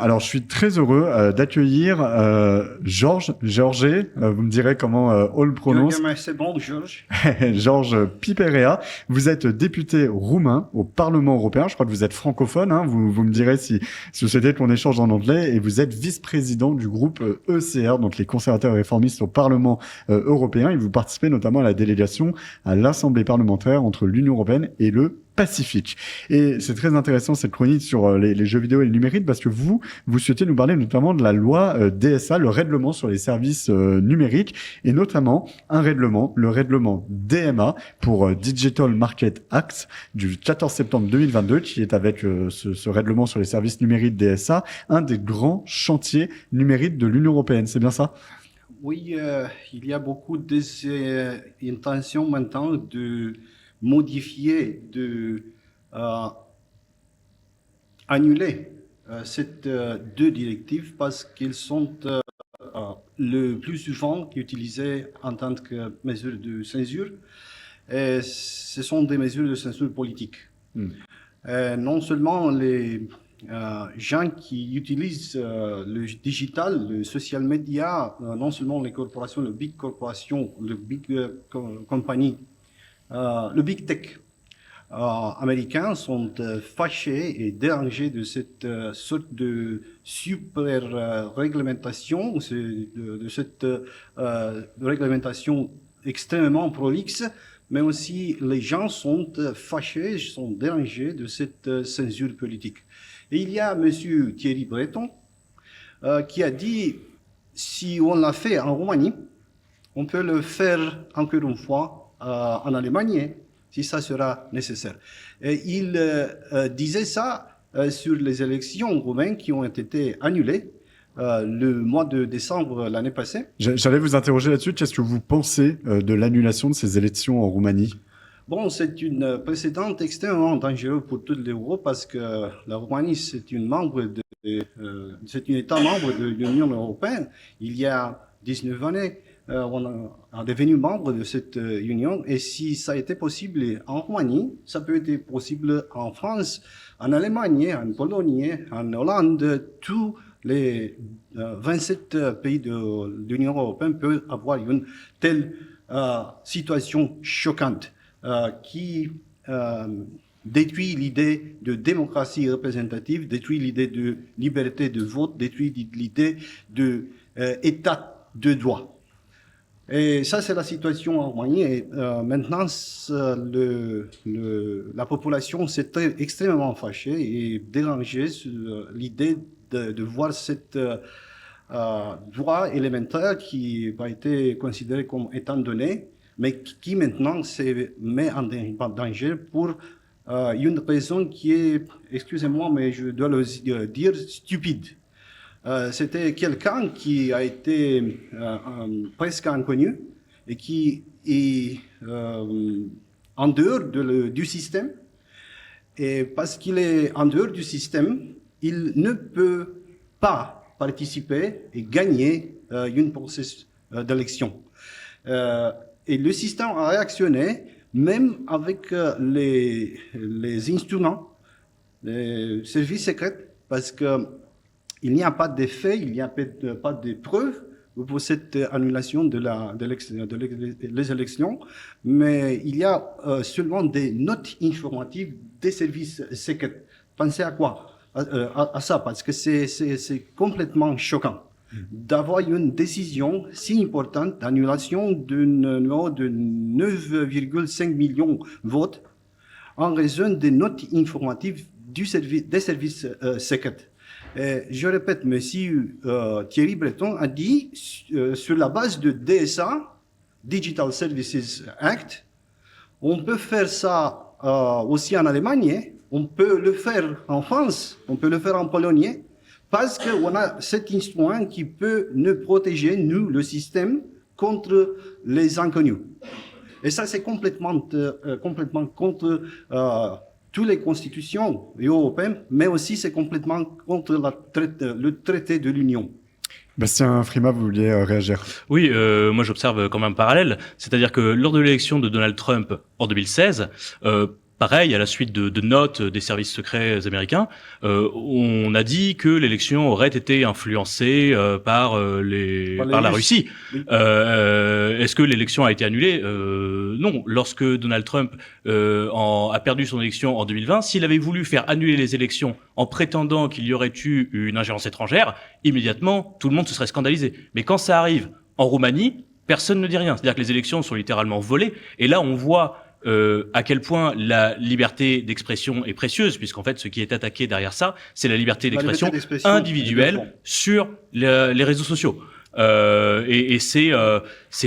Alors, je suis très heureux d'accueillir Georges, vous me direz comment on le prononce. C'est bon, Georges. Georges Piperea. Vous êtes député roumain au Parlement européen. Je crois que vous êtes francophone. Vous me direz si vous souhaitez qu'on échange en anglais. Et vous êtes vice-président du groupe ECR, donc les conservateurs et réformistes au Parlement européen. Et vous participez notamment à la délégation à l'Assemblée parlementaire entre l'Union européenne et le Pacifique. Et c'est très intéressant cette chronique sur les jeux vidéo et le numérique parce que vous souhaitez nous parler notamment de la loi DSA, le règlement sur les services numériques et notamment le règlement DMA pour Digital Market Act du 14 septembre 2022 qui est avec ce règlement sur les services numériques DSA, un des grands chantiers numériques de l'Union européenne. C'est bien ça? Oui, il y a beaucoup d'intentions maintenant de modifier, annuler ces deux directives parce qu'ils sont le plus souvent utilisées en tant que mesure de censure. Et ce sont des mesures de censure politique. Non seulement les gens qui utilisent le digital, le social media, non seulement les corporations, les big corporations, les big compagnies, le big tech américains sont fâchés et dérangés de cette sorte de super réglementation, de cette réglementation extrêmement prolixe, mais aussi les gens sont fâchés, sont dérangés de cette censure politique. Et il y a monsieur Thierry Breton qui a dit, si on l'a fait en Roumanie, on peut le faire encore une fois en Allemagne, si ça sera nécessaire. Et il disait ça sur les élections roumaines qui ont été annulées le mois de décembre l'année passée. J'allais vous interroger là-dessus. Qu'est-ce que vous pensez de l'annulation de ces élections en Roumanie? Bon, c'est une précédente extrêmement dangereuse pour toute l'Europe parce que la Roumanie, c'est un État membre de l'Union européenne. Il y a 19 années, on a devenu membre de cette union. Et si ça a été possible en Roumanie, ça peut être possible en France, en Allemagne, en Pologne, en Hollande. Tous les 27 pays de l'Union européenne peuvent avoir une telle situation choquante qui détruit l'idée de démocratie représentative, détruit l'idée de liberté de vote, détruit l'idée d'état de droit. Et ça, c'est la situation en Roumanie. Et maintenant, la population s'est extrêmement fâchée et dérangée sur l'idée de voir cette droit élémentaire qui a été considéré comme étant donné, mais qui maintenant se met en danger pour une raison qui est, excusez-moi, mais je dois le dire, stupide. C'était quelqu'un qui a été presque inconnu et qui est en dehors du système. Et parce qu'il est en dehors du système, il ne peut pas participer et gagner une processus d'élection. Et le système a réactionné, même avec les instruments, les services secrets, parce que il n'y a pas de faits, il n'y a pas de preuves pour cette annulation des élections, mais il y a seulement des notes informatives des services secrets. Pensez à quoi? À ça, parce que c'est complètement choquant d'avoir une décision si importante d'annulation d'un numéro de 9,5 millions de votes en raison des notes informatives des services secrets. Je répète, monsieur Thierry Breton a dit, sur la base de DSA, Digital Services Act, on peut faire ça aussi en Allemagne, on peut le faire en France, on peut le faire en Pologne, parce qu'on a cet instrument qui peut nous protéger, nous, le système, contre les inconnus. Et ça, c'est complètement contre toutes les constitutions européennes, mais aussi c'est complètement contre le traité de l'Union. Bastien Frima, vous vouliez réagir? Oui, moi j'observe quand même un parallèle, c'est-à-dire que lors de l'élection de Donald Trump en 2016, pareil, à la suite de notes des services secrets américains, on a dit que l'élection aurait été influencée par la Russie. Oui. Est-ce que l'élection a été annulée? Non. Lorsque Donald Trump a perdu son élection en 2020, s'il avait voulu faire annuler les élections en prétendant qu'il y aurait eu une ingérence étrangère, immédiatement, tout le monde se serait scandalisé. Mais quand ça arrive en Roumanie, personne ne dit rien. C'est-à-dire que les élections sont littéralement volées. Et là, on voit à quel point la liberté d'expression est précieuse, puisqu'en fait, ce qui est attaqué derrière ça, c'est la liberté d'expression individuelle sur les réseaux sociaux. Et c'est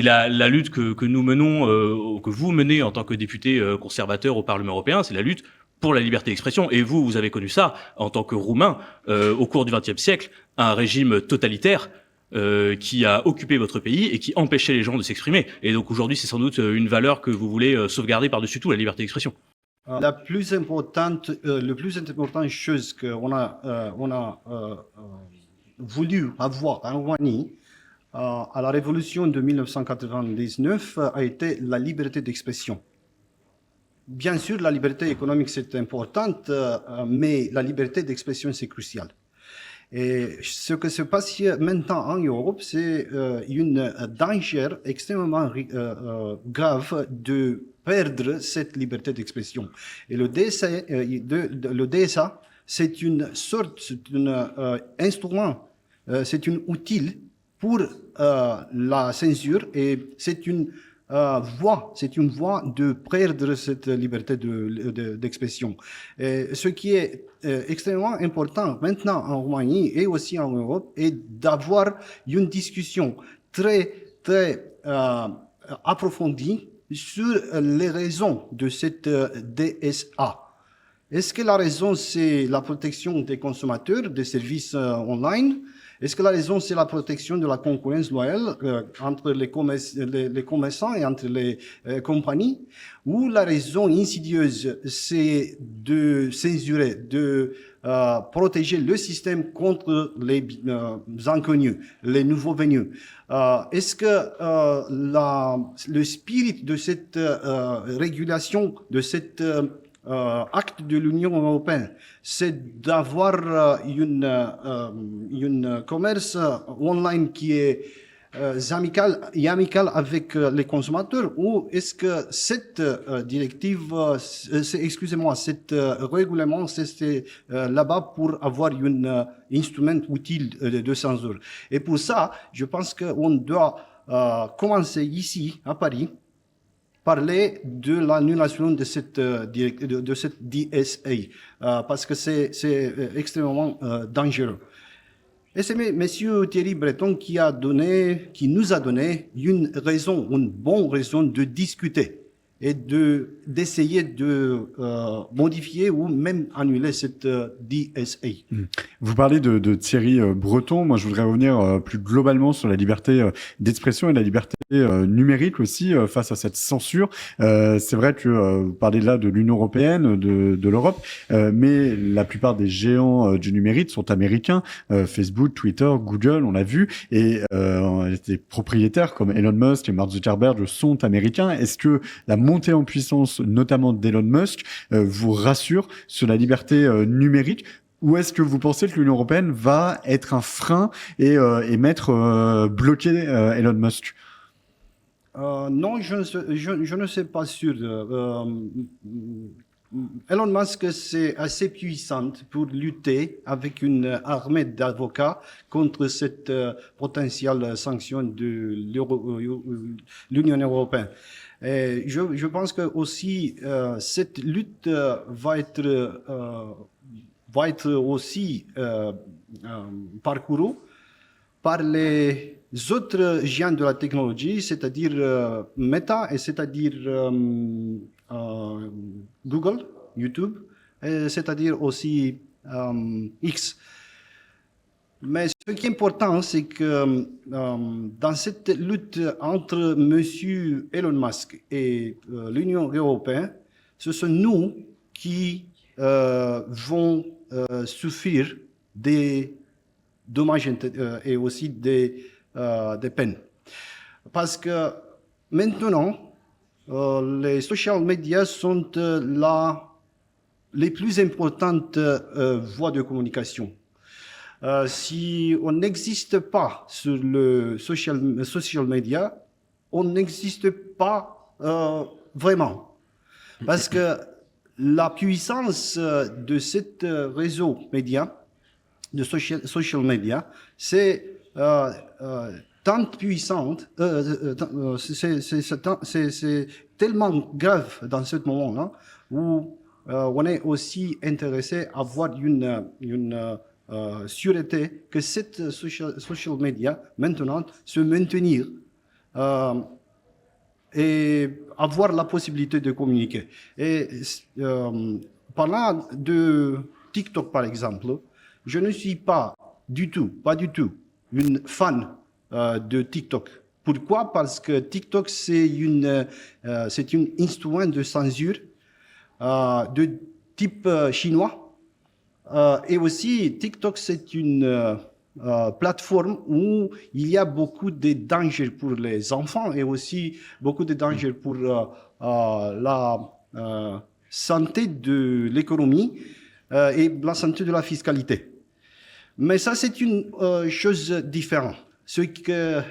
la lutte que nous menons, que vous menez en tant que député conservateur au Parlement européen, c'est la lutte pour la liberté d'expression. Et vous avez connu ça en tant que Roumain au cours du XXe siècle, un régime totalitaire qui a occupé votre pays et qui empêchait les gens de s'exprimer. Et donc aujourd'hui, c'est sans doute une valeur que vous voulez sauvegarder par-dessus tout, la liberté d'expression. Le plus importante chose qu'on a voulu avoir en Roumanie à la révolution de 1999 a été la liberté d'expression. Bien sûr, la liberté économique, c'est importante, mais la liberté d'expression, c'est crucial. Et ce que se passe maintenant en Europe, c'est une danger extrêmement grave de perdre cette liberté d'expression. Et le DSA, c'est une sorte, c'est un instrument, c'est un outil pour la censure et c'est une voie de perdre cette liberté d'expression. Ce qui est extrêmement important maintenant en Roumanie et aussi en Europe est d'avoir une discussion très approfondie sur les raisons de cette DSA. Est-ce que la raison, c'est la protection des consommateurs, des services online? Est-ce que la raison, c'est la protection de la concurrence loyale entre les commerçants et entre les compagnies? Ou la raison insidieuse, c'est de censurer, de protéger le système contre les inconnus, les nouveaux venus? Est-ce que le spirit de cette régulation, de cet acte de l'Union européenne, c'est d'avoir une commerce online qui est amical avec les consommateurs, ou est-ce que cette directive, cet règlement, c'est là-bas pour avoir un instrument utile de censure? Et pour ça, je pense qu'on doit commencer ici, à Paris, parler de l'annulation de cette DSA, parce que c'est extrêmement dangereux. Et c'est monsieur Thierry Breton qui nous a donné une bonne raison de discuter et d'essayer de modifier ou même annuler cette DSA. Vous parlez de Thierry Breton. Moi, je voudrais revenir plus globalement sur la liberté d'expression et la liberté numérique aussi face à cette censure. C'est vrai que vous parlez là de l'Union européenne, de l'Europe, mais la plupart des géants du numérique sont américains. Facebook, Twitter, Google, on l'a vu, et des propriétaires comme Elon Musk et Mark Zuckerberg sont américains. Est-ce que la montée en puissance, notamment d'Elon Musk, vous rassure sur la liberté numérique? Ou est-ce que vous pensez que l'Union européenne va être un frein et bloquer Elon Musk? Non, je ne suis pas sûr. Elon Musk, c'est assez puissant pour lutter avec une armée d'avocats contre cette potentielle sanction de l'Union européenne. Et je pense que aussi cette lutte va être aussi parcourue par les autres géants de la technologie, c'est-à-dire Meta, et c'est-à-dire Google, YouTube, et c'est-à-dire aussi X. Mais ce qui est important, c'est que dans cette lutte entre monsieur Elon Musk et l'Union européenne, ce sont nous qui vont souffrir des dommages et aussi des peines. Parce que maintenant, les social media sont les plus importantes voies de communication. Si on n'existe pas sur le social media, on n'existe pas vraiment. Parce que la puissance de cet réseau média, de social media, c'est tant puissante, c'est tellement grave dans ce moment-là où on est aussi intéressé à avoir une sûreté que cette social media maintenant se maintenir et avoir la possibilité de communiquer. Et parlant de TikTok par exemple, je ne suis pas du tout, une fan de TikTok. Pourquoi? Parce que TikTok c'est un instrument de censure de type chinois. Et aussi, TikTok, c'est une plateforme où il y a beaucoup de dangers pour les enfants et aussi beaucoup de dangers pour la santé de l'économie et la santé de la fiscalité. Mais ça, c'est une chose différente. Ce que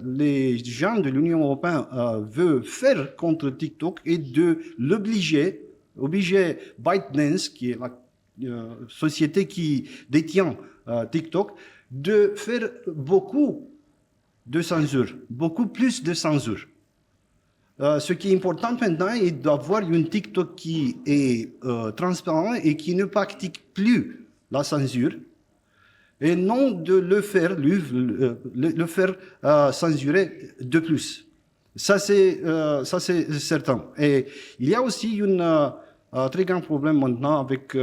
les gens de l'Union européenne veulent faire contre TikTok est de obliger ByteDance, qui est la société qui détient TikTok, de faire beaucoup de censure, beaucoup plus de censure. Ce qui est important maintenant est d'avoir une TikTok qui est transparent et qui ne pratique plus la censure, et non de le faire censurer de plus. Ça c'est certain. Et il y a aussi un très grand problème maintenant avec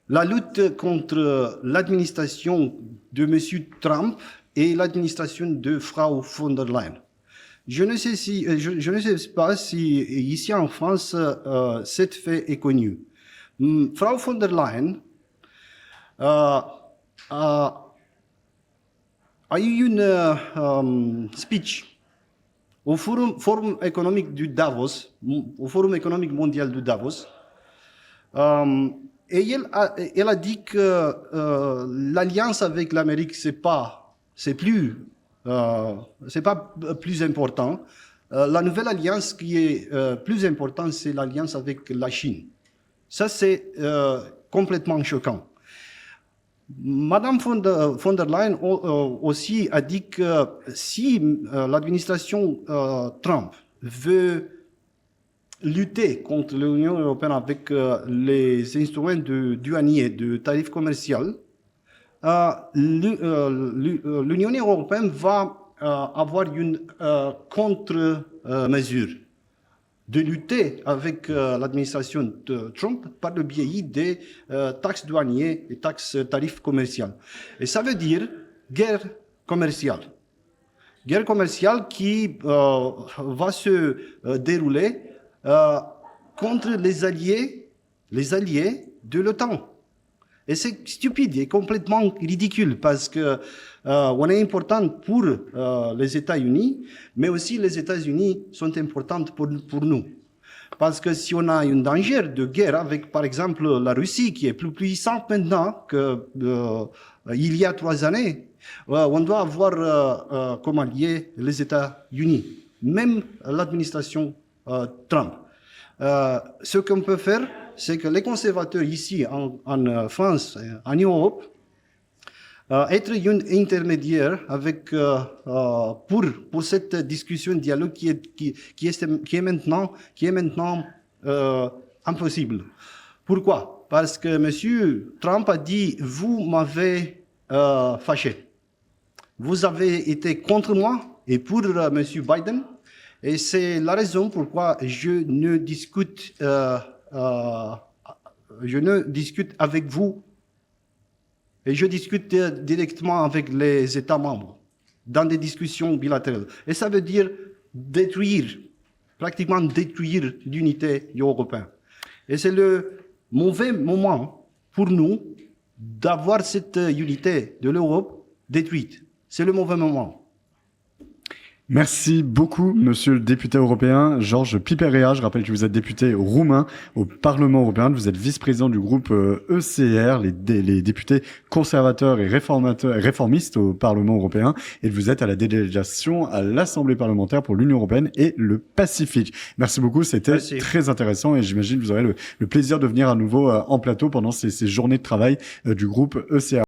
la lutte contre l'administration de M. Trump et l'administration de Frau von der Leyen. Je ne sais pas si ici en France, cet fait est connu. Frau von der Leyen a eu une speech au Forum économique du Davos, au Forum économique mondial de Davos, et elle a dit que l'alliance avec l'Amérique c'est pas plus important. La nouvelle alliance qui est plus importante, c'est l'alliance avec la Chine. Ça, c'est complètement choquant. Madame von der Leyen aussi a dit que si l'administration Trump veut lutter contre l'Union européenne avec les instruments douaniers de tarifs commerciaux, l'Union européenne va avoir une contre-mesure de lutter avec l'administration de Trump par le biais des taxes douanières et taxes tarifs commerciaux. Et ça veut dire guerre commerciale. Guerre commerciale qui va se dérouler contre les alliés de l'OTAN. Et c'est stupide et complètement ridicule parce que on est important pour les États-Unis, mais aussi les États-Unis sont importants pour nous. Parce que si on a un danger de guerre avec, par exemple, la Russie, qui est plus puissante maintenant qu'il y a 3 années, on doit avoir comme allié les États-Unis, même l'administration Trump. Ce qu'on peut faire, c'est que les conservateurs ici en France, en Europe, être un intermédiaire avec pour cette discussion, dialogue qui est maintenant impossible. Pourquoi? Parce que M. Trump a dit vous m'avez fâché, vous avez été contre moi et pour M. Biden, et c'est la raison pourquoi je ne discute avec vous. Et je discute directement avec les États membres dans des discussions bilatérales. Et ça veut dire pratiquement détruire l'unité européenne. Et c'est le mauvais moment pour nous d'avoir cette unité de l'Europe détruite. C'est le mauvais moment. Merci beaucoup, monsieur le député européen Georges Piperea. Je rappelle que vous êtes député roumain au Parlement européen. Vous êtes vice-président du groupe ECR, les députés conservateurs et réformistes au Parlement européen. Et vous êtes à la délégation à l'Assemblée parlementaire pour l'Union européenne et le Pacifique. Merci beaucoup, c'était très intéressant et j'imagine que vous aurez le plaisir de venir à nouveau en plateau pendant ces journées de travail du groupe ECR.